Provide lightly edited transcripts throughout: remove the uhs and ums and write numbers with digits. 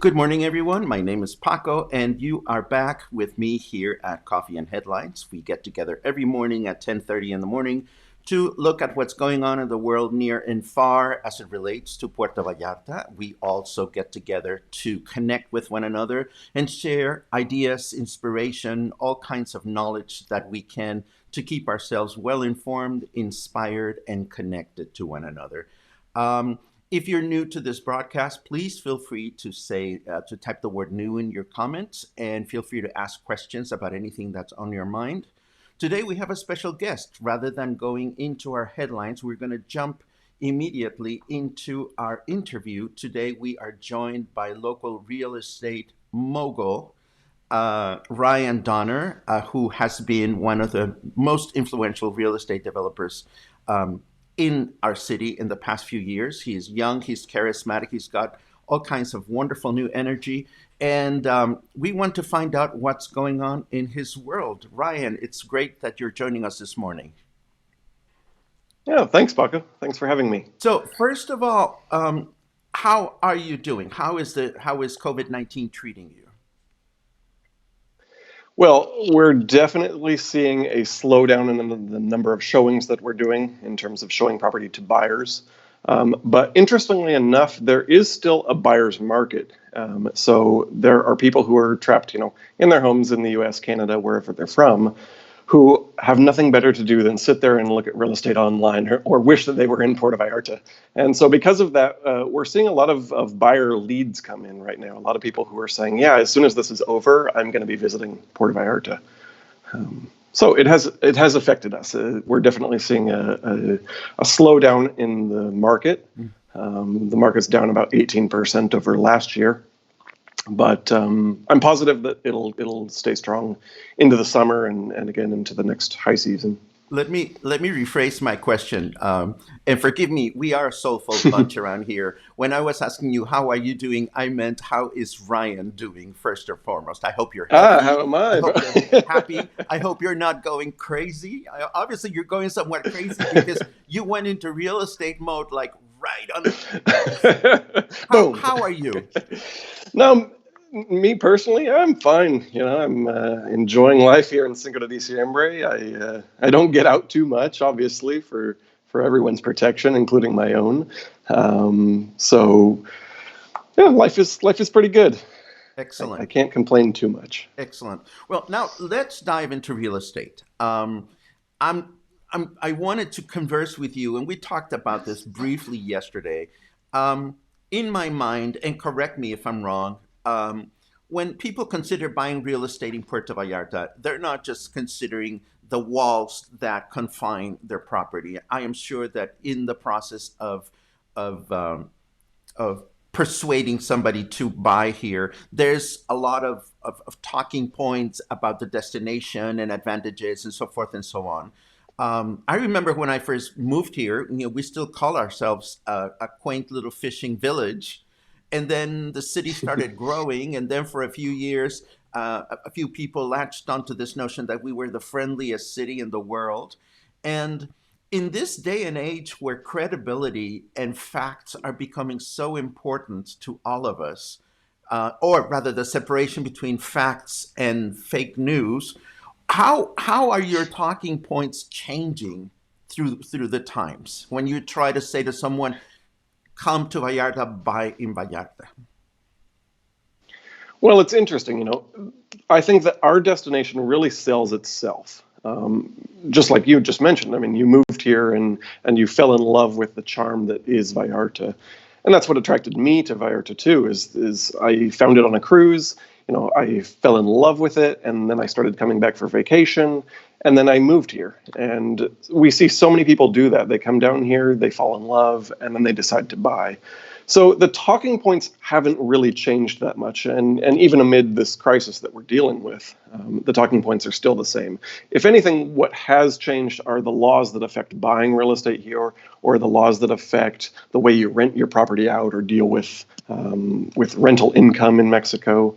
Good morning, everyone. My name is Paco, and you are back with me here at Coffee and Headlines. We get together every morning at 10:30 in the morning to look at what's going on in the world near and far as it relates to Puerto Vallarta. We also get together to connect with one another and share ideas, inspiration, all kinds of knowledge that we can to keep ourselves well informed, inspired, and connected to one another. Um, if you're new to this broadcast, please feel free to type the word new in your comments and feel free to ask questions about anything that's on your mind. Today we have a special guest. Rather than going into our headlines, we're going to jump immediately into our interview. Today we are joined by local real estate mogul Ryan Donner, who has been one of the most influential real estate developers um, in our city in the past few years. He's young, he's charismatic, he's got all kinds of wonderful new energy. And we want to find out what's going on in his world. Ryan, it's great that you're joining us this morning. Yeah, thanks, Paco. Thanks for having me. So, first of all, how are you doing? How is COVID-19 treating you? Well, we're definitely seeing a slowdown in the number of showings that we're doing in terms of showing property to buyers. But interestingly enough, there is still a buyer's market. So there are people who are trapped, in their homes in the U.S., Canada, wherever they're from, who have nothing better to do than sit there and look at real estate online or wish that they were in Puerto Vallarta. And so because of that, we're seeing a lot of buyer leads come in right now. A lot of people who are saying, yeah, as soon as this is over, I'm going to be visiting Puerto Vallarta. So it has affected us. We're definitely seeing a slowdown in the market. The market's down about 18% over last year. But I'm positive that it'll stay strong into the summer and again into the next high season. Let me rephrase my question. And forgive me, we are a soulful bunch around here. When I was asking you how are you doing, I meant how is Ryan doing first and foremost. I hope you're How healthy. am I I? hope you're happy. I hope you're not going crazy. Obviously, you're going somewhat crazy because you went into real estate mode like right on. How Boom. how are you? No, me personally, I'm fine. I'm enjoying life here in Cinco de Diciembre. I don't get out too much, obviously, for everyone's protection, including my own. So yeah, life is pretty good. I Excellent. can't complain too much. Excellent. Well, now let's dive into real estate. I'm, I wanted to converse with you, and we talked about this briefly yesterday. Um, in my mind, and correct me if I'm wrong, when people consider buying real estate in Puerto Vallarta, they're not just considering the walls that confine their property. I am sure that in the process of of persuading somebody to buy here, there's a lot of talking points about the destination and advantages and so forth and so on. I remember when I first moved here, we still call ourselves a quaint little fishing village. And then the city started growing. And then for a few years, a few people latched onto this notion that we were the friendliest city in the world. And in this day and age where credibility and facts are becoming so important to all of us, or rather the separation between facts and fake news, how are your talking points changing through the times when you try to say to someone, "Come to Vallarta, buy in Vallarta"? Well, it's interesting. I think that our destination really sells itself. Just like you just mentioned. I mean, you moved here and you fell in love with the charm that is Vallarta, and that's what attracted me to Vallarta too. Is I found it on a cruise. I fell in love with it, and then I started coming back for vacation, and then I moved here. And we see so many people do that. They come down here, they fall in love, and then they decide to buy. So the talking points haven't really changed that much, and even amid this crisis that we're dealing with, the talking points are still the same. If anything, what has changed are the laws that affect buying real estate here, or the laws that affect the way you rent your property out or deal with rental income in Mexico,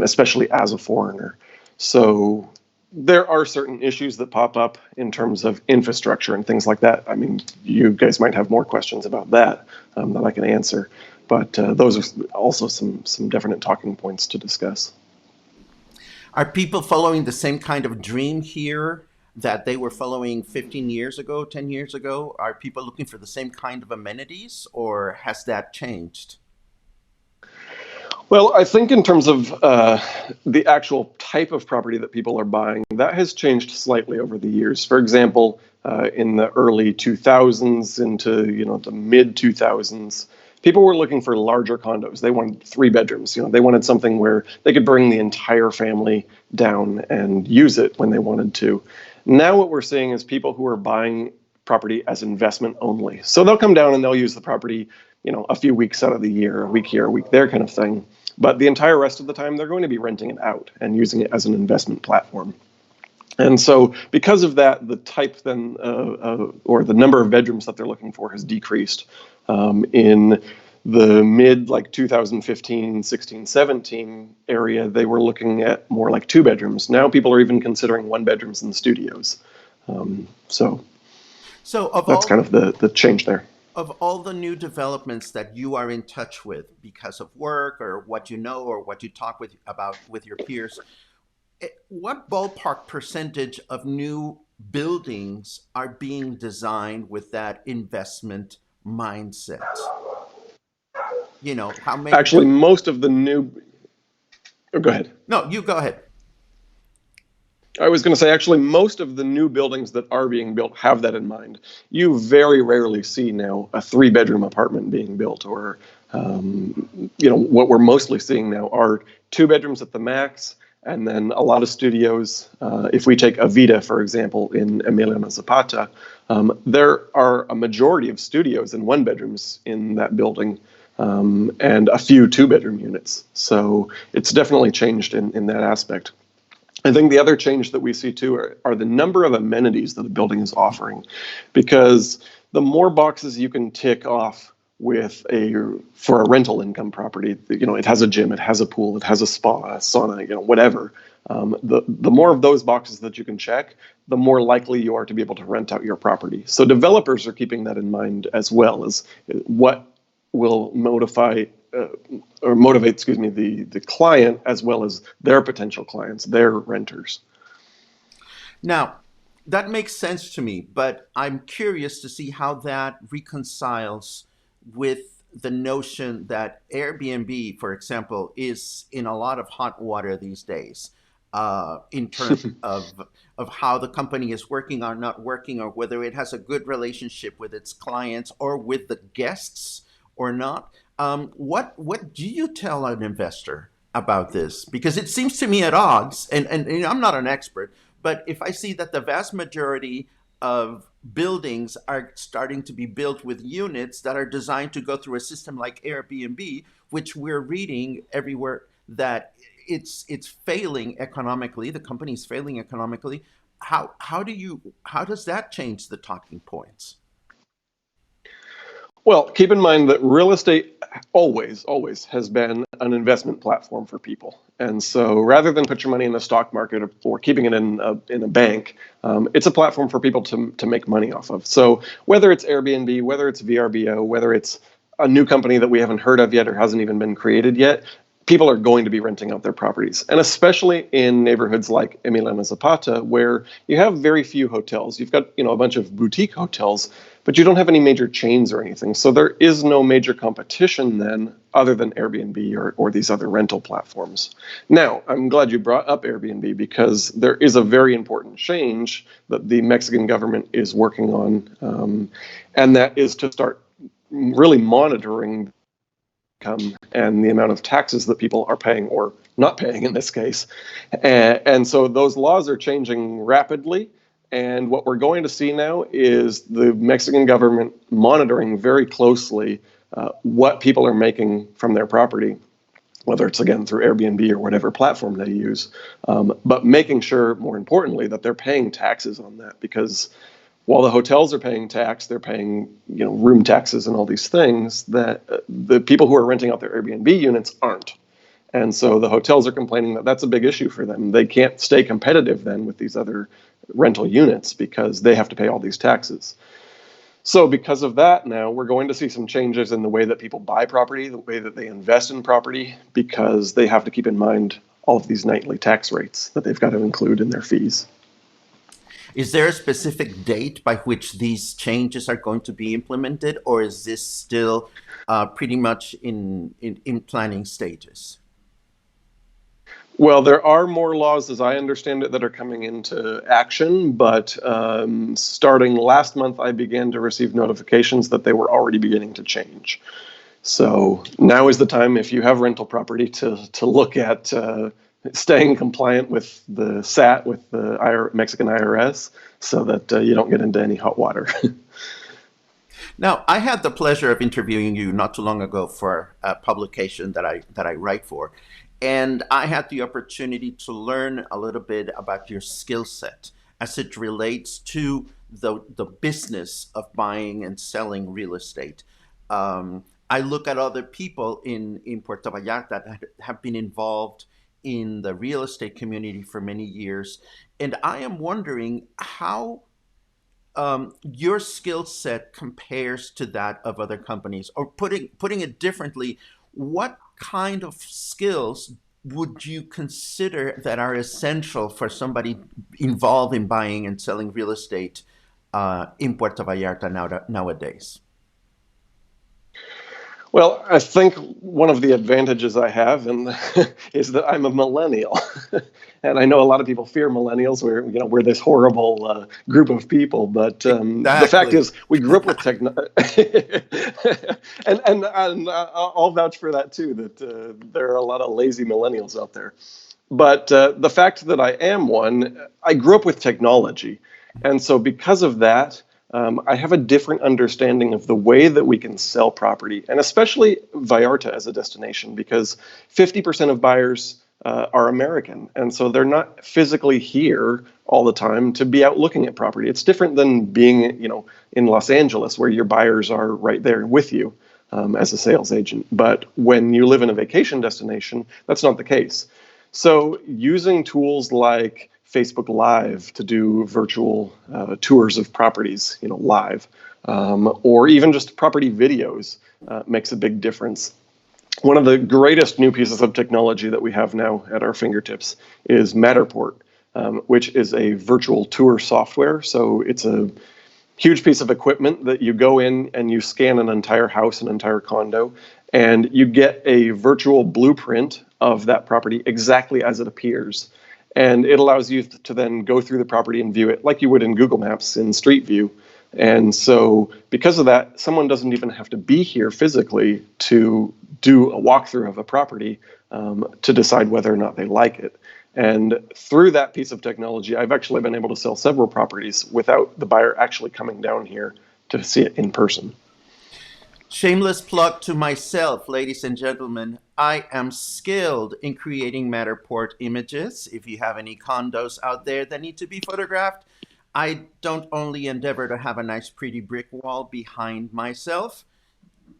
especially as a foreigner. So there are certain issues that pop up in terms of infrastructure and things like that. I mean, you guys might have more questions about that I can answer. But those are also some definite talking points to discuss. Are people following the same kind of dream here that they were following 15 years ago, 10 years ago? Are people looking for the same kind of amenities, or has that changed? Well, I think in terms of the actual type of property that people are buying, that has changed slightly over the years. For example, in the early 2000s into the mid 2000s, people were looking for larger condos. They wanted 3 bedrooms. They wanted something where they could bring the entire family down and use it when they wanted to. Now what we're seeing is people who are buying property as investment only. So they'll come down and they'll use the property, a few weeks out of the year, a week here, a week there kind of thing. But the entire rest of the time, they're going to be renting it out and using it as an investment platform. And so because of that, the type then, or the number of bedrooms that they're looking for has decreased. In the mid 2015, 16, 17 area, they were looking at more like 2 bedrooms. Now people are even considering 1 bedrooms in the studios. So that's kind of the change there. Of all the new developments that you are in touch with because of work or what you know or what you talk about with your peers, what ballpark percentage of new buildings are being designed with that investment mindset? How many? Actually, most of the new. Oh, go ahead. No, you go ahead. I was going to say, actually, most of the new buildings that are being built have that in mind. You very rarely see now a 3-bedroom apartment being built, or what we're mostly seeing now are 2 bedrooms at the max, and then a lot of studios. If we take Avida, for example, in Emiliano Zapata, there are a majority of studios and 1 bedrooms in that building, and a few 2-bedroom units. So it's definitely changed in that aspect. I think the other change that we see too are the number of amenities that a building is offering, because the more boxes you can tick off for a rental income property, it has a gym, it has a pool, it has a spa, a sauna, whatever. The more of those boxes that you can check, the more likely you are to be able to rent out your property. So developers are keeping that in mind, as well as what will motivate, the client, as well as their potential clients, their renters. Now, that makes sense to me, but I'm curious to see how that reconciles with the notion that Airbnb, for example, is in a lot of hot water these days, in terms of how the company is working or not working, or whether it has a good relationship with its clients or with the guests or not. What do you tell an investor about this? Because it seems to me at odds, and I'm not an expert, but if I see that the vast majority of buildings are starting to be built with units that are designed to go through a system like Airbnb, which we're reading everywhere that it's failing economically, the company's failing economically. How does that change the talking points? Well, keep in mind that real estate always has been an investment platform for people. And so rather than put your money in the stock market or keeping it in a bank, it's a platform for people to make money off of. So whether it's Airbnb, whether it's VRBO, whether it's a new company that we haven't heard of yet or hasn't even been created yet, people are going to be renting out their properties. And especially in neighborhoods like Emiliano Zapata, where you have very few hotels. You've got a bunch of boutique hotels, but you don't have any major chains or anything. So there is no major competition then, other than Airbnb or these other rental platforms. Now, I'm glad you brought up Airbnb, because there is a very important change that the Mexican government is working on, and that is to start really monitoring income and the amount of taxes that people are paying or not paying in this case. And so those laws are changing rapidly. And what we're going to see now is the Mexican government monitoring very closely what people are making from their property, whether it's, again, through Airbnb or whatever platform they use, but making sure, more importantly, that they're paying taxes on that. Because while the hotels are paying tax, they're paying room taxes and all these things that the people who are renting out their Airbnb units aren't. And so the hotels are complaining that that's a big issue for them. They can't stay competitive then with these other rental units because they have to pay all these taxes. So because of that, now we're going to see some changes in the way that people buy property, the way that they invest in property, because they have to keep in mind all of these nightly tax rates that they've got to include in their fees. Is there a specific date by which these changes are going to be implemented, or is this still pretty much in planning stages? Well, there are more laws, as I understand it, that are coming into action, but starting last month, I began to receive notifications that they were already beginning to change. So now is the time, if you have rental property, to look at staying compliant with the SAT, with the Mexican IRS, so that you don't get into any hot water. Now, I had the pleasure of interviewing you not too long ago for a publication that I write for, and I had the opportunity to learn a little bit about your skill set as it relates to the business of buying and selling real estate. I look at other people in Puerto Vallarta that have been involved in the real estate community for many years, and I am wondering how your skill set compares to that of other companies, or putting it differently, what kind of skills would you consider that are essential for somebody involved in buying and selling real estate in Puerto Vallarta nowadays? Well, I think one of the advantages I have is that I'm a millennial, and I know a lot of people fear millennials. We're this horrible group of people, but the fact Exactly. is, we grew up with and I'll vouch for that too. That there are a lot of lazy millennials out there. But the fact that I am one, I grew up with technology. And so, because of that, I have a different understanding of the way that we can sell property, and especially Vallarta as a destination, because 50% of buyers are American. And so they're not physically here all the time to be out looking at property. It's different than being, in Los Angeles, where your buyers are right there with you as a sales agent. But when you live in a vacation destination, that's not the case. So using tools like Facebook Live to do virtual tours of properties, live, or even just property videos makes a big difference. One of the greatest new pieces of technology that we have now at our fingertips is Matterport, which is a virtual tour software. So it's a huge piece of equipment that you go in and you scan an entire house, an entire condo, and you get a virtual blueprint of that property exactly as it appears. And it allows you to then go through the property and view it like you would in Google Maps in Street View. And so because of that, someone doesn't even have to be here physically to do a walkthrough of a property to decide whether or not they like it. And through that piece of technology, I've actually been able to sell several properties without the buyer actually coming down here to see it in person. Shameless plug to myself, ladies and gentlemen. I am skilled in creating Matterport images. If you have any condos out there that need to be photographed, I don't only endeavor to have a nice, pretty brick wall behind myself.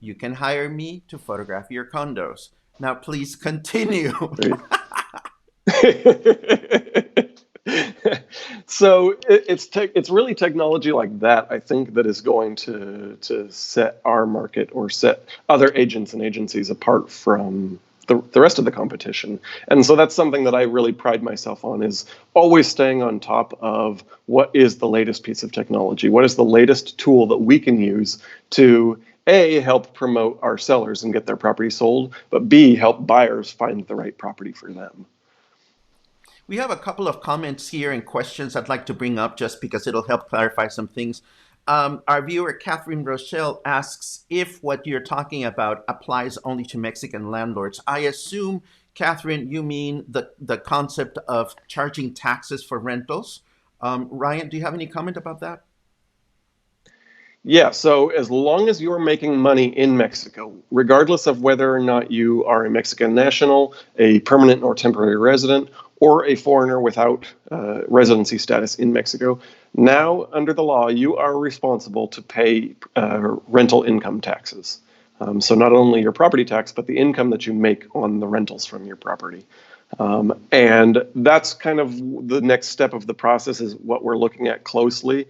You can hire me to photograph your condos. Now, please continue. Right. So it's really technology like that, I think, that is going to set our market or set other agents and agencies apart from the rest of the competition. And so that's something that I really pride myself on, is always staying on top of what is the latest piece of technology, what is the latest tool that we can use to A, help promote our sellers and get their property sold, but B, help buyers find the right property for them. We have a couple of comments here and questions I'd like to bring up just because it'll help clarify some things. Our viewer, Catherine Rochelle, asks if what you're talking about applies only to Mexican landlords. I assume, Catherine, you mean the concept of charging taxes for rentals. Ryan, do you have any comment about that? Yeah, so as long as you're making money in Mexico, regardless of whether or not you are a Mexican national, a permanent or temporary resident, or a foreigner without residency status in Mexico, now under the law, you are responsible to pay rental income taxes. So not only your property tax, but the income that you make on the rentals from your property. And that's kind of the next step of the process, is what we're looking at closely.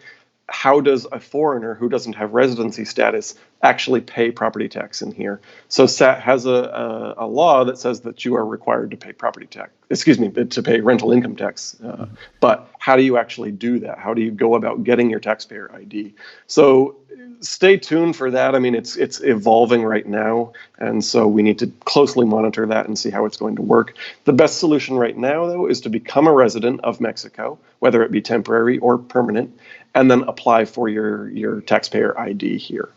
how does a foreigner who doesn't have residency status actually pay property tax in here? So SAT has a law that says that you are required to pay property tax, excuse me, to pay rental income tax. But how do you actually do that? How do you go about getting your taxpayer ID? So stay tuned for that. I mean, it's evolving right now, and so we need to closely monitor that and see how it's going to work. The best solution right now, though, is to become a resident of Mexico, whether it be temporary or permanent, and then apply for your taxpayer ID here.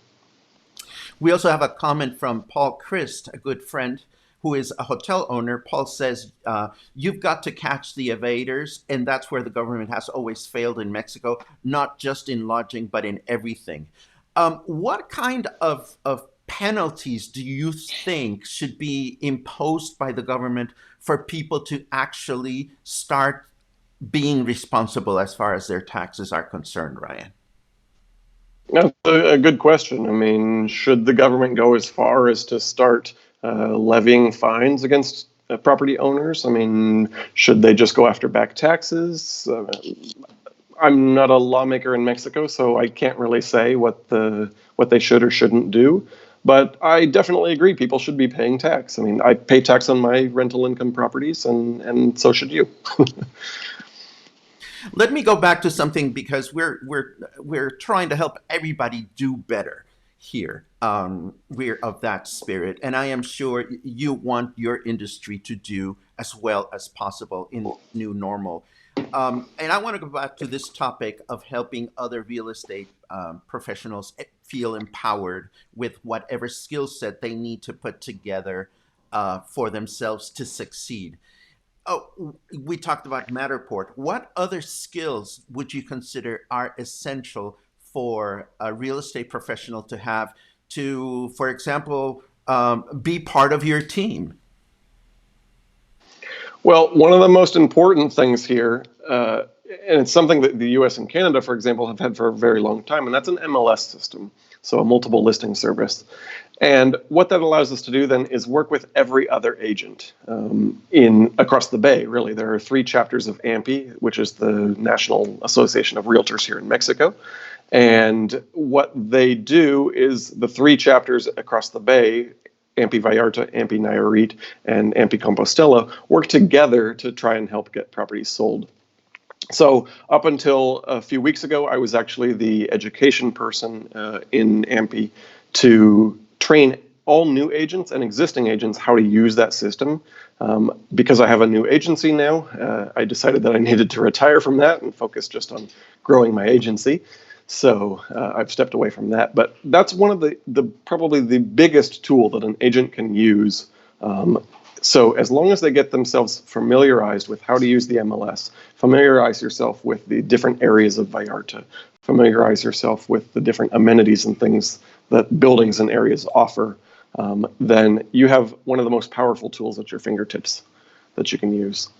We also have a comment from Paul Christ, a good friend who is a hotel owner. Paul says, you've got to catch the evaders, and that's where the government has always failed in Mexico, not just in lodging, but in everything. What kind of penalties do you think should be imposed by the government for people to actually start being responsible as far as their taxes are concerned, Ryan? That's a good question. I mean, should the government go as far as to start levying fines against property owners? I mean, should they just go after back taxes? I'm not a lawmaker in Mexico, so I can't really say what they should or shouldn't do. But I definitely agree people should be paying tax. I mean, I pay tax on my rental income properties, and so should you. Let me go back to something, because we're trying to help everybody do better here. We're of that spirit, and I am sure you want your industry to do as well as possible in new normal. And I want to go back to this topic of helping other real estate professionals feel empowered with whatever skill set they need to put together for themselves to succeed. Oh, we talked about Matterport. What other skills would you consider are essential for a real estate professional to have to, for example, be part of your team? Well, one of the most important things here, and it's something that the US and Canada, for example, have had for a very long time, and that's an MLS system, so a multiple listing service. And what that allows us to do then is work with every other agent in across the Bay, really. There are 3 chapters of AMPI, which is the National Association of Realtors here in Mexico. And what they do is the 3 chapters across the Bay, AMPI Vallarta, AMPI Nayarit, and AMPI Compostela, work together to try and help get properties sold. So up until a few weeks ago, I was actually the education person in AMPI to train all new agents and existing agents how to use that system. Because I have a new agency now, I decided that I needed to retire from that and focus just on growing my agency. So I've stepped away from that. But that's one of the probably the biggest tool that an agent can use. So as long as they get themselves familiarized with how to use the MLS, familiarize yourself with the different areas of Vallarta, familiarize yourself with the different amenities and things that buildings and areas offer, then you have one of the most powerful tools at your fingertips that you can use.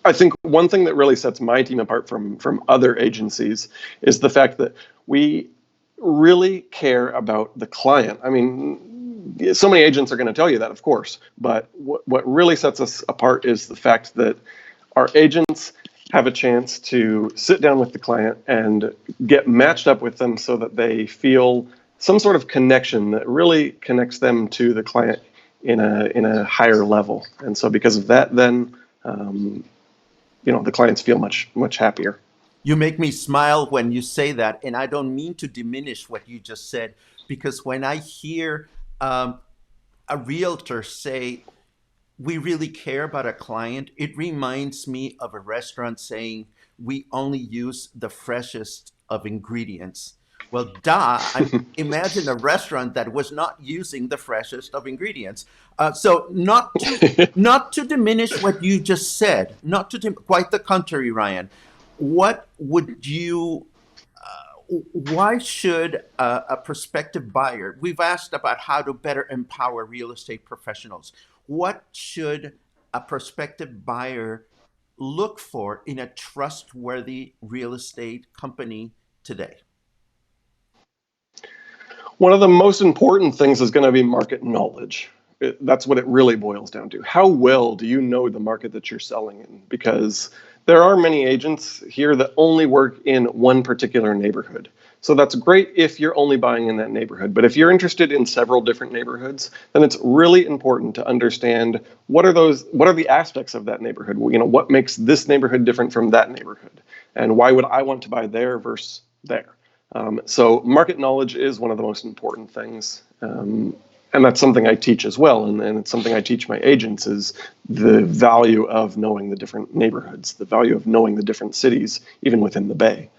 I think one thing that really sets my team apart from other agencies is the fact that we really care about the client. I mean, so many agents are going to tell you that, of course, but what really sets us apart is the fact that our agents have a chance to sit down with the client and get matched up with them so that they feel some sort of connection that really connects them to the client in a higher level. And so because of that, then the clients feel much happier. You make me smile when you say that, and I don't mean to diminish what you just said, because when I hear a realtor say, we really care about a client, it reminds me of a restaurant saying, we only use the freshest of ingredients. Well, imagine a restaurant that was not using the freshest of ingredients. So not to diminish what you just said, quite the contrary, Ryan. What would you why should a prospective buyer, we've asked about how to better empower real estate professionals. What should a prospective buyer look for in a trustworthy real estate company today? One of the most important things is going to be market knowledge. That's what it really boils down to. How well do you know the market that you're selling in? Because There are many agents here that only work in one particular neighborhood. So that's great if you're only buying in that neighborhood. But if you're interested in several different neighborhoods, then it's really important to understand what are the aspects of that neighborhood? What makes this neighborhood different from that neighborhood? And why would I want to buy there versus there? So market knowledge is one of the most important things. And that's something I teach as well, and it's something I teach my agents is the value of knowing the different neighborhoods, the value of knowing the different cities, even within the Bay.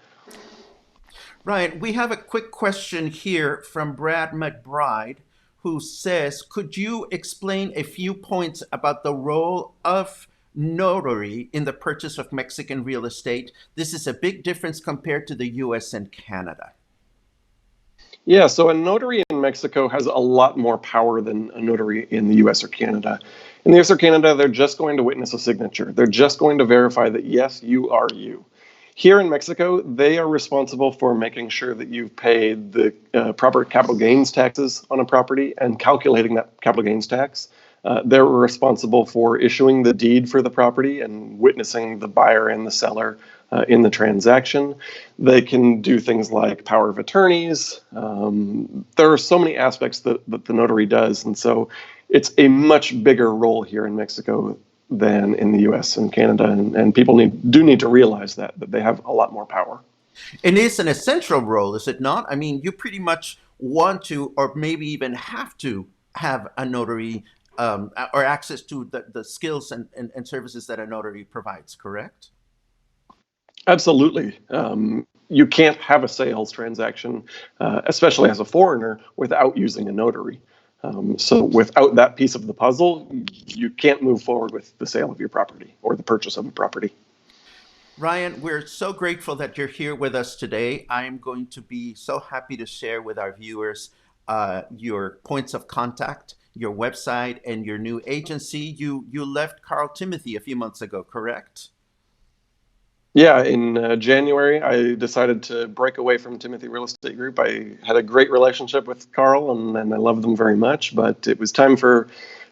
Right. We have a quick question here from Brad McBride, who says, could you explain a few points about the role of notary in the purchase of Mexican real estate? This is a big difference compared to the US and Canada. Yeah, so a notary in Mexico has a lot more power than a notary in the US or Canada. In the US or Canada, they're just going to witness a signature. They're just going to verify that, yes, you are you. Here in Mexico, they are responsible for making sure that you've paid the proper capital gains taxes on a property and calculating that capital gains tax. They're responsible for issuing the deed for the property and witnessing the buyer and the seller in the transaction. They can do things like power of attorneys. There are so many aspects that the notary does. And so it's a much bigger role here in Mexico than in the US and Canada. And people do need to realize that they have a lot more power. And it's an essential role, is it not? I mean, you pretty much want to, or maybe even have to, have a notary or access to the skills and services that a notary provides, correct? Absolutely. You can't have a sales transaction, especially as a foreigner, without using a notary. So without that piece of the puzzle, you can't move forward with the sale of your property or the purchase of a property. Ryan, we're so grateful that you're here with us today. I'm going to be so happy to share with our viewers your points of contact, your website, and your new agency. You left Carl Timothy a few months ago, correct? Yeah, in January, I decided to break away from Timothy Real Estate Group. I had a great relationship with Carl, and I love them very much. But it was time for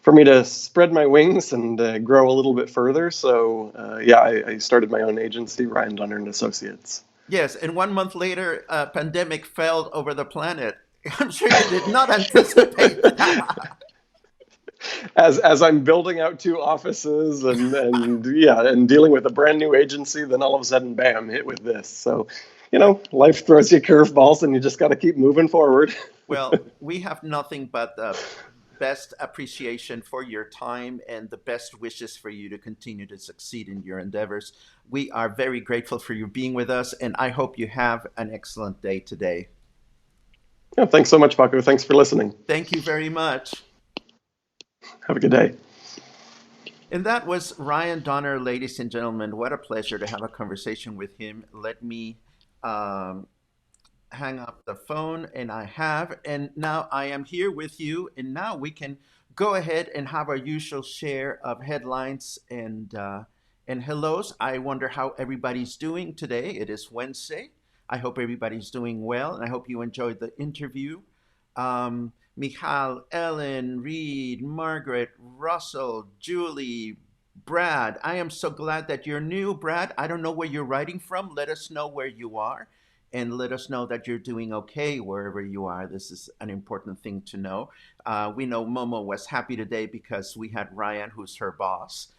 me to spread my wings and grow a little bit further. So yeah, I started my own agency, Ryan Donner and Associates. Yes, and 1 month later, a pandemic fell over the planet. I'm sure you did not anticipate that. As I'm building out two offices and yeah, and dealing with a brand new agency, then all of a sudden, bam, hit with this. So, life throws you curveballs, and you just got to keep moving forward. Well, we have nothing but the best appreciation for your time and the best wishes for you to continue to succeed in your endeavors. We are very grateful for you being with us, and I hope you have an excellent day today. Yeah, thanks so much, Paco. Thanks for listening. Thank you very much. Have a good day. And that was Ryan Donner, ladies and gentlemen. What a pleasure to have a conversation with him. Let me um, hang up the phone, and I have. And now I am here with you, and now we can go ahead and have our usual share of headlines and hellos. I wonder how everybody's doing today. It is Wednesday. I hope everybody's doing well, and I hope you enjoyed the interview. Michal, Ellen, Reed, Margaret, Russell, Julie, Brad. I am so glad that you're new, Brad. I don't know where you're writing from. Let us know where you are and let us know that you're doing okay wherever you are. This is an important thing to know. We know Momo was happy today because we had Ryan, who's her boss.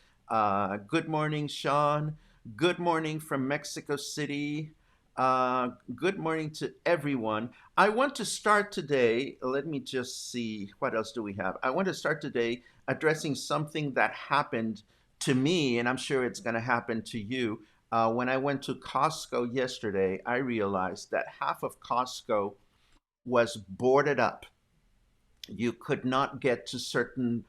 Good morning, Sean. Good morning from Mexico City. Good morning to everyone. I want to start today. Let me just see, what else do we have? I want to start today addressing something that happened to me, and I'm sure it's going to happen to you. When I went to Costco yesterday, I realized that half of Costco was boarded up. You could not get to certain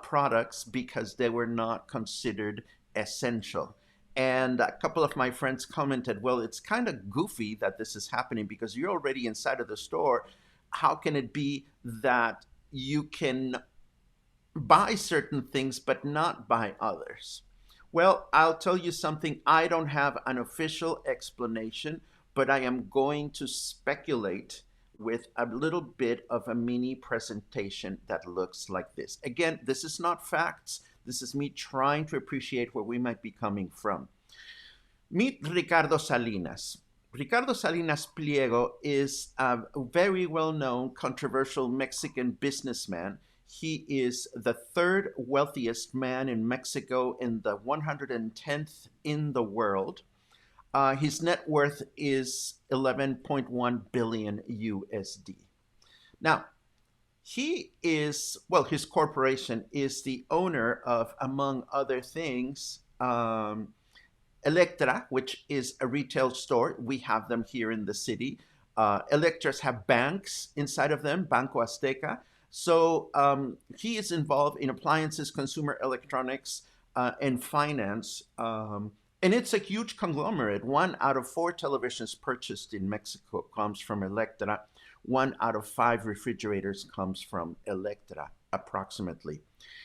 products because they were not considered essential. And a couple of my friends commented, well, it's kind of goofy that this is happening because you're already inside of the store. How can it be that you can buy certain things but not buy others? Well, I'll tell you something. I don't have an official explanation, but I am going to speculate with a little bit of a mini presentation that looks like this. Again, this is not facts. This is me trying to appreciate where we might be coming from. Meet Ricardo Salinas. Ricardo Salinas Pliego is a very well known, controversial Mexican businessman. He is the third wealthiest man in Mexico and the 110th in the world. His net worth is 11.1 billion USD. Now, his corporation is the owner of, among other things, Electra, which is a retail store. We have them here in the city. Electras have banks inside of them, Banco Azteca. So he is involved in appliances, consumer electronics, and finance. And it's a huge conglomerate. One out of four televisions purchased in Mexico comes from Electra. One out of five refrigerators comes from Electra, approximately.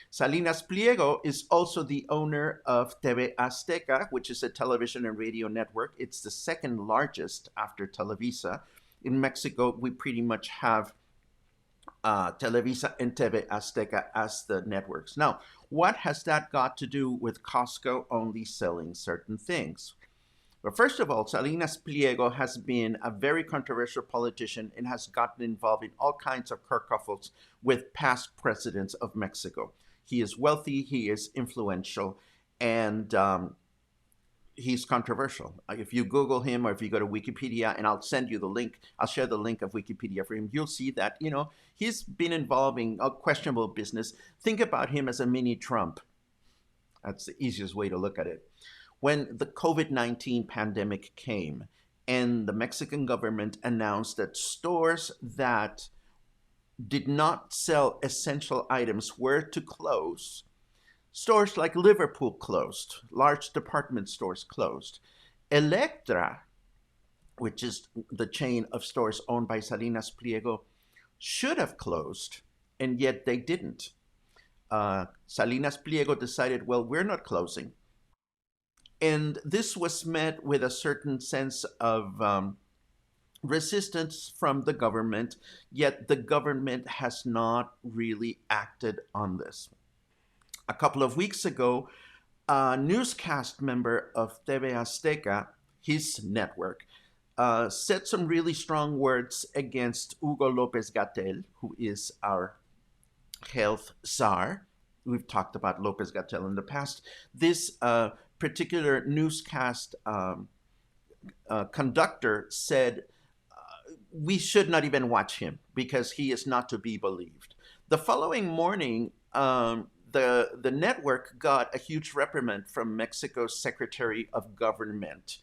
Salinas Pliego is also the owner of TV Azteca, which is a television and radio network. It's the second largest after Televisa. In Mexico, we pretty much have Televisa and TV Azteca as the networks. Now, what has that got to do with Costco only selling certain things? Well, first of all, Salinas Pliego has been a very controversial politician and has gotten involved in all kinds of kerfuffles with past presidents of Mexico. He is wealthy, he is influential, and he's controversial. If you Google him or if you go to Wikipedia, and I'll send you the link, I'll share the link of Wikipedia for him, you'll see that, he's been involved in a questionable business. Think about him as a mini Trump. That's the easiest way to look at it. When the COVID-19 pandemic came and the Mexican government announced that stores that did not sell essential items were to close, stores like Liverpool closed, large department stores closed. Electra, which is the chain of stores owned by Salinas Pliego, should have closed, and yet they didn't. Salinas Pliego decided, well, we're not closing. And this was met with a certain sense of resistance from the government, yet the government has not really acted on this. A couple of weeks ago, a newscast member of TV Azteca, his network, said some really strong words against Hugo López-Gatell, who is our health czar. We've talked about López-Gatell in the past. This particular newscast conductor said, we should not even watch him because he is not to be believed. The following morning, the network got a huge reprimand from Mexico's Secretary of Government,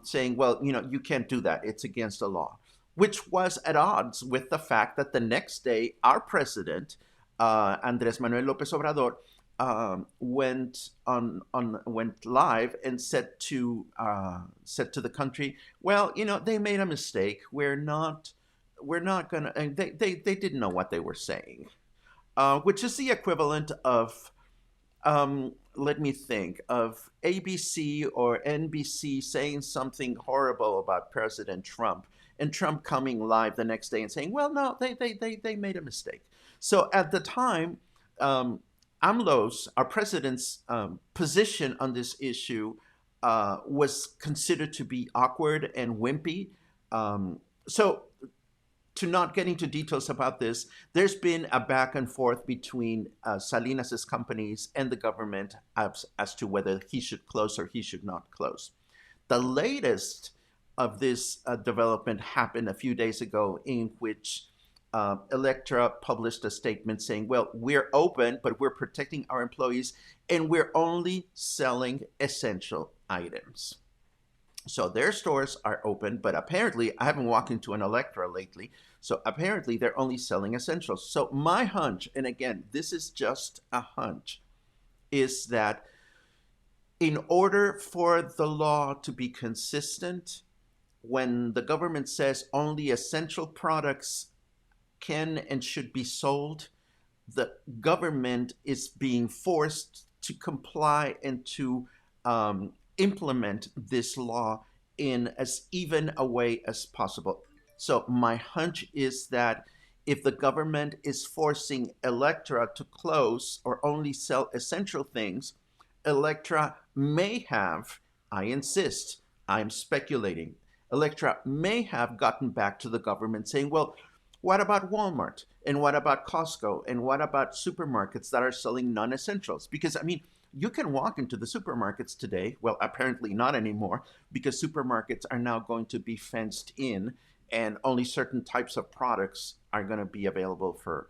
saying, well, you can't do that. It's against the law, which was at odds with the fact that the next day, our president, Andrés Manuel López Obrador, went live and said to the country, well, they made a mistake. We're not gonna. And they didn't know what they were saying, which is the equivalent of, let me think, of ABC or NBC saying something horrible about President Trump, and Trump coming live the next day and saying, well, no, they made a mistake. So at the time, AMLO's, our president's position on this issue was considered to be awkward and wimpy. So to not get into details about this, there's been a back and forth between Salinas's companies and the government as to whether he should close or he should not close. The latest of this development happened a few days ago, in which Electra published a statement saying, well, we're open, but we're protecting our employees, and we're only selling essential items. So their stores are open, but apparently, I haven't walked into an Electra lately, so apparently they're only selling essentials. So my hunch, and again, this is just a hunch, is that in order for the law to be consistent, when the government says only essential products can and should be sold, the government is being forced to comply and to implement this law in as even a way as possible. So my hunch is that if the government is forcing Electra to close or only sell essential things, Electra may have I insist, I'm speculating. Electra may have gotten back to the government saying, well, what about Walmart? And what about Costco? And what about supermarkets that are selling non essentials? Because, I mean, you can walk into the supermarkets today. Well, apparently not anymore, because supermarkets are now going to be fenced in and only certain types of products are going to be available for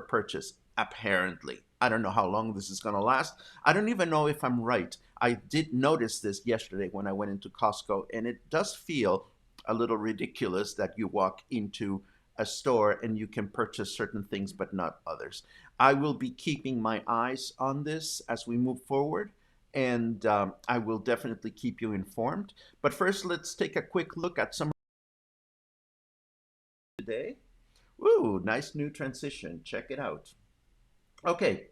purchase, apparently. I don't know how long this is going to last. I don't even know if I'm right. I did notice this yesterday when I went into Costco, and it does feel a little ridiculous that you walk into a store and you can purchase certain things but not others. I will be keeping my eyes on this as we move forward, and I will definitely keep you informed. But first, let's take a quick look at some today. Ooh, nice new transition. Check it out. Okay,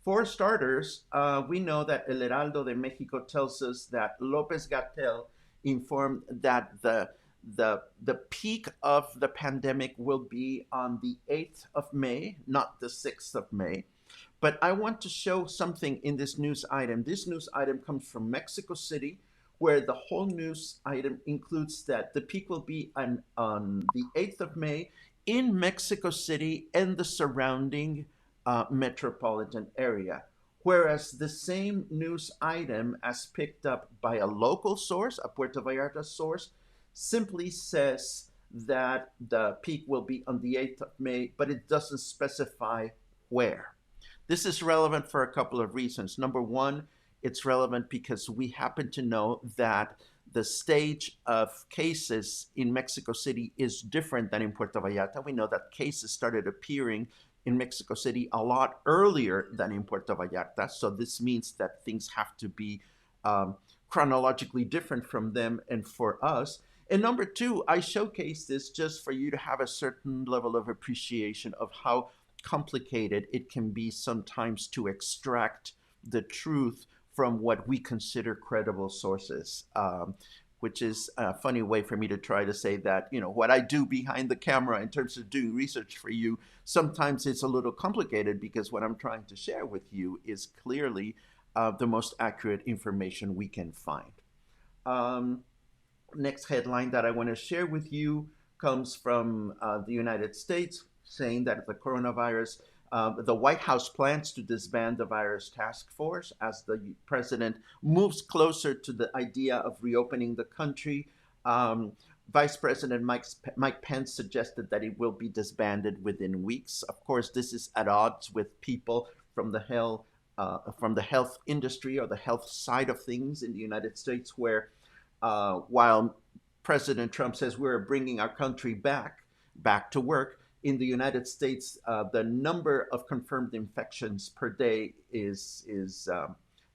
for starters, we know that El Heraldo de Mexico tells us that López-Gatell informed that the peak of the pandemic will be on the 8th of May, not the 6th of May. But I want to show something in this news item. This news item comes from Mexico City, where the whole news item includes that the peak will be on the 8th of May in Mexico City and the surrounding metropolitan area. Whereas the same news item, as picked up by a local source, a Puerto Vallarta source, simply says that the peak will be on the 8th of May, but it doesn't specify where. This is relevant for a couple of reasons. Number one, it's relevant because we happen to know that the stage of cases in Mexico City is different than in Puerto Vallarta. We know that cases started appearing in Mexico City a lot earlier than in Puerto Vallarta. So this means that things have to be chronologically different from them and for us. And number two, I showcase this just for you to have a certain level of appreciation of how complicated it can be sometimes to extract the truth from what we consider credible sources, which is a funny way for me to try to say that, you know, what I do behind the camera in terms of doing research for you, sometimes it's a little complicated because what I'm trying to share with you is clearly the most accurate information we can find. Um, Next headline that I want to share with you comes from the United States, saying that the coronavirus, the White House plans to disband the virus task force as the president moves closer to the idea of reopening the country. Um, Vice President Mike Pence suggested that it will be disbanded within weeks. Of course, this is at odds with people from the health industry or the health side of things in the United States, where while President Trump says we're bringing our country back to work, in the United States, the number of confirmed infections per day is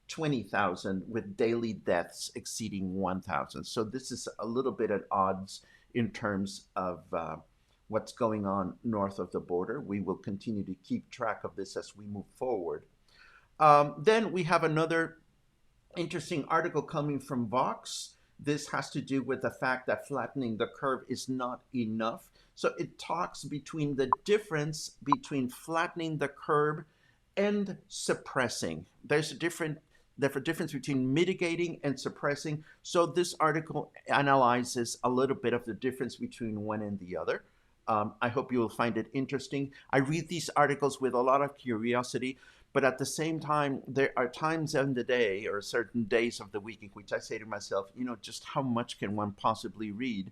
20,000, with daily deaths exceeding 1,000. So this is a little bit at odds in terms of what's going on north of the border. We will continue to keep track of this as we move forward. Then we have another interesting article coming from Vox. This has to do with the fact that flattening the curve is not enough. So it talks between the difference between flattening the curve and suppressing. There's a difference between mitigating and suppressing. So this article analyzes a little bit of the difference between one and the other. I hope you will find it interesting. I read these articles with a lot of curiosity, but at the same time, there are times in the day or certain days of the week in which I say to myself, you know, just how much can one possibly read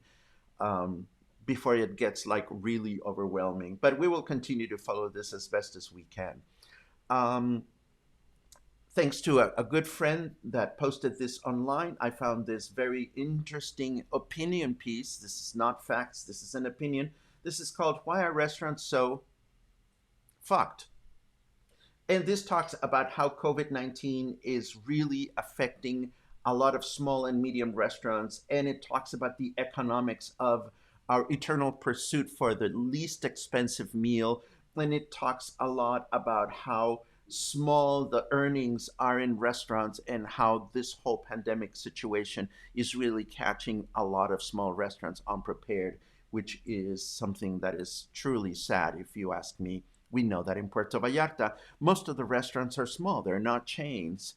before it gets like really overwhelming? But we will continue to follow this as best as we can. Um, Thanks to a good friend that posted this online, I found this very interesting opinion piece. This is not facts, this is an opinion. This is called Why Are Restaurants So Fucked? And this talks about how COVID-19 is really affecting a lot of small and medium restaurants. And it talks about the economics of our eternal pursuit for the least expensive meal. And it talks a lot about how small the earnings are in restaurants and how this whole pandemic situation is really catching a lot of small restaurants unprepared, which is something that is truly sad, if you ask me. We know that in Puerto Vallarta, most of the restaurants are small, they're not chains.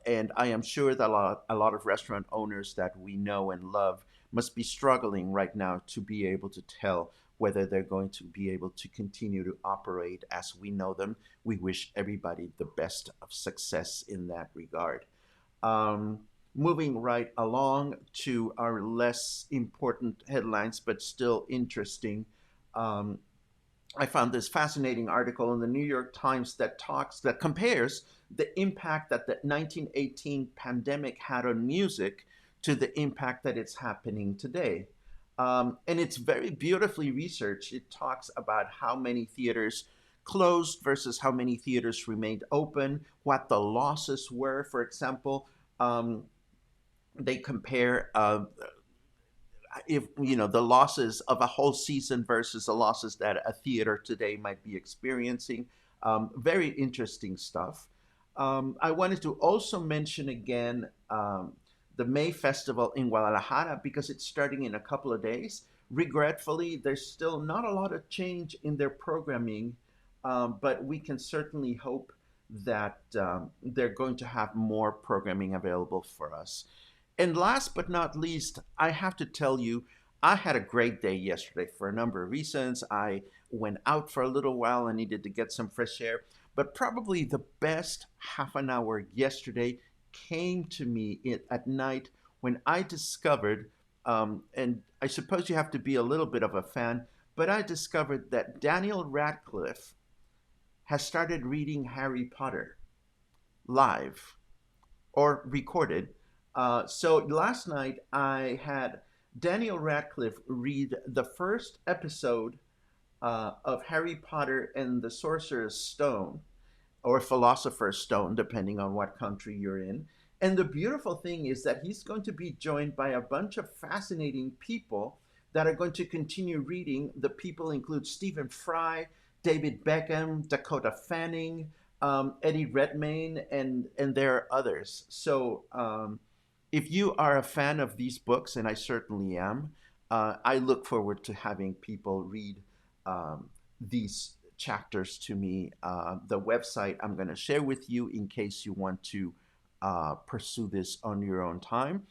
And I am sure that a lot of restaurant owners that we know and love must be struggling right now to be able to tell whether they're going to be able to continue to operate as we know them. We wish everybody the best of success in that regard. Um, Moving right along to our less important headlines, but still interesting. Um, I found this fascinating article in the New York Times that compares the impact that the 1918 pandemic had on music to the impact that it's happening today. And it's very beautifully researched. It talks about how many theaters closed versus how many theaters remained open, what the losses were. For example, um, they compare if the losses of a whole season versus the losses that a theater today might be experiencing. Very interesting stuff. I wanted to also mention again the May Festival in Guadalajara because it's starting in a couple of days. Regretfully, there's still not a lot of change in their programming, but we can certainly hope that they're going to have more programming available for us. And last but not least, I have to tell you, I had a great day yesterday for a number of reasons. I went out for a little while. I needed to get some fresh air. But probably the best half an hour yesterday came to me at night when I discovered, and I suppose you have to be a little bit of a fan, but I discovered that Daniel Radcliffe has started reading Harry Potter live or recorded. So last night I had Daniel Radcliffe read the first episode of Harry Potter and the Sorcerer's Stone, or Philosopher's Stone, depending on what country you're in. And the beautiful thing is that he's going to be joined by a bunch of fascinating people that are going to continue reading. The people include Stephen Fry, David Beckham, Dakota Fanning, Eddie Redmayne, and there are others. So if you are a fan of these books, and I certainly am, I look forward to having people read these chapters to me. The website I'm going to share with you in case you want to pursue this on your own time.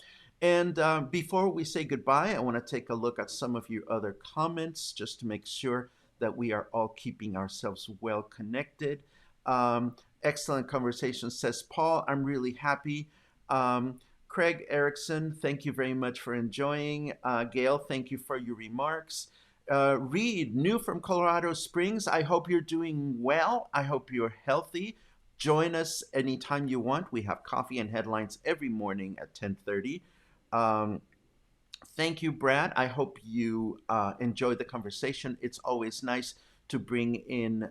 And before we say goodbye, I want to take a look at some of your other comments just to make sure that we are all keeping ourselves well connected. Excellent conversation, says Paul. I'm really happy. Craig Erickson, thank you very much for enjoying. Gail, thank you for your remarks. Reed, new from Colorado Springs. I hope you're doing well. I hope you're healthy. Join us anytime you want. We have coffee and headlines every morning at 10:30. Um, Thank you, Brad. I hope you enjoyed the conversation. It's always nice to bring in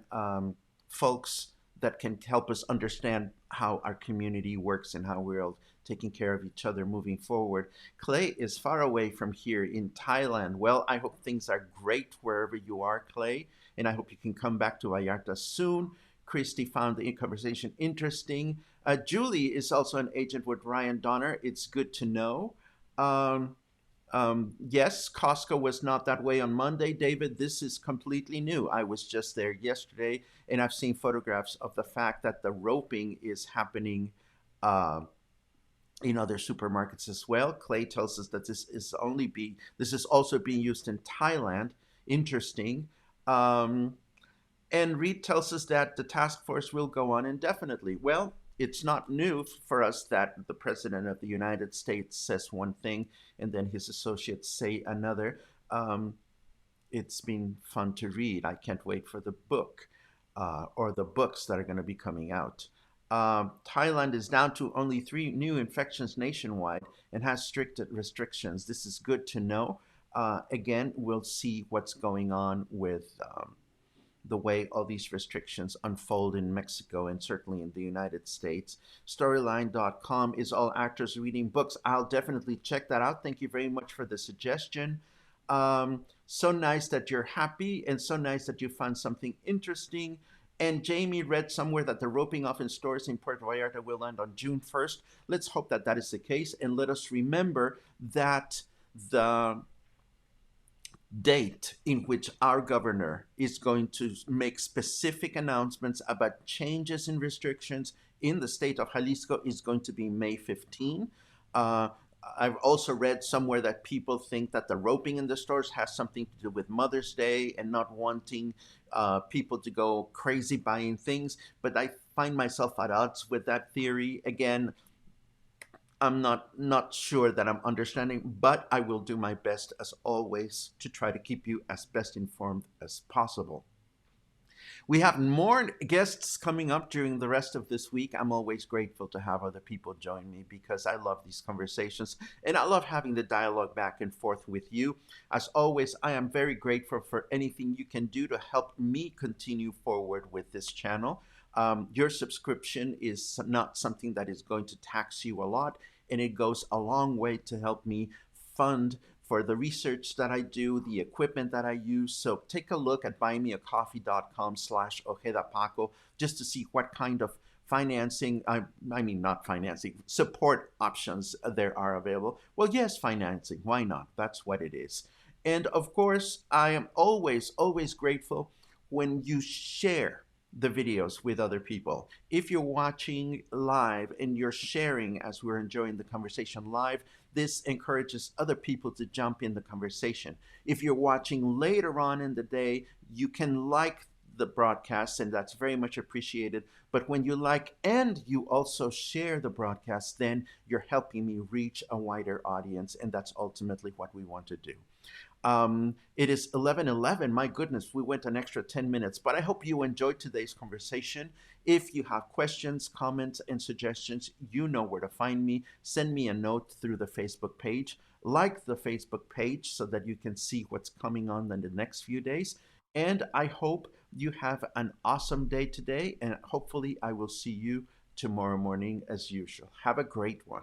folks that can help us understand how our community works and how we're all taking care of each other moving forward. Clay is far away from here in Thailand. Well, I hope things are great wherever you are, Clay, and I hope you can come back to Vallarta soon. Christy found the conversation interesting. Julie is also an agent with Ryan Donner. It's good to know. Um, yes, Costco was not that way on Monday, David. This is completely new. I was just there yesterday, and I've seen photographs of the fact that the roping is happening uh, in other supermarkets as well. Clay tells us that this is also being used in Thailand. Interesting. Um, and Reed tells us that the task force will go on indefinitely. Well, it's not new for us that the President of the United States says one thing and then his associates say another. Um, it's been fun to read. I can't wait for the book or the books that are going to be coming out. Thailand is down to only 3 new infections nationwide and has strict restrictions. This is good to know. Again, we'll see what's going on with the way all these restrictions unfold in Mexico and certainly in the United States. Storyline.com is all actors reading books. I'll definitely check that out. Thank you very much for the suggestion. So nice that you're happy and so nice that you found something interesting. And Jamie read somewhere that the roping off in stores in Puerto Vallarta will end on June 1st. Let's hope that that is the case. And let us remember that the date in which our governor is going to make specific announcements about changes in restrictions in the state of Jalisco is going to be May 15. Uh, I've also read somewhere that people think that the roping in the stores has something to do with Mother's Day and not wanting people to go crazy buying things. But I find myself at odds with that theory. Again, I'm not sure that I'm understanding, but I will do my best as always to try to keep you as best informed as possible. We have more guests coming up during the rest of this week. I'm always grateful to have other people join me because I love these conversations and I love having the dialogue back and forth with you. As always, I am very grateful for anything you can do to help me continue forward with this channel. Your subscription is not something that is going to tax you a lot, and it goes a long way to help me fund for the research that I do, the equipment that I use. So take a look at buymeacoffee.com/Ojeda Paco just to see what kind of financing, I mean, not financing, support options there are available. Well, yes, financing, why not? That's what it is. And of course, I am always, always grateful when you share the videos with other people. If you're watching live and you're sharing as we're enjoying the conversation live, this encourages other people to jump in the conversation. If you're watching later on in the day, you can like the broadcast, and that's very much appreciated. But when you like and you also share the broadcast, then you're helping me reach a wider audience, and that's ultimately what we want to do. It is 11:11. My goodness, we went an extra 10 minutes, but I hope you enjoyed today's conversation. If you have questions, comments, and suggestions, you know where to find me. Send me a note through the Facebook page. Like the Facebook page so that you can see what's coming on in the next few days. And I hope you have an awesome day today, and hopefully, I will see you tomorrow morning as usual. Have a great one.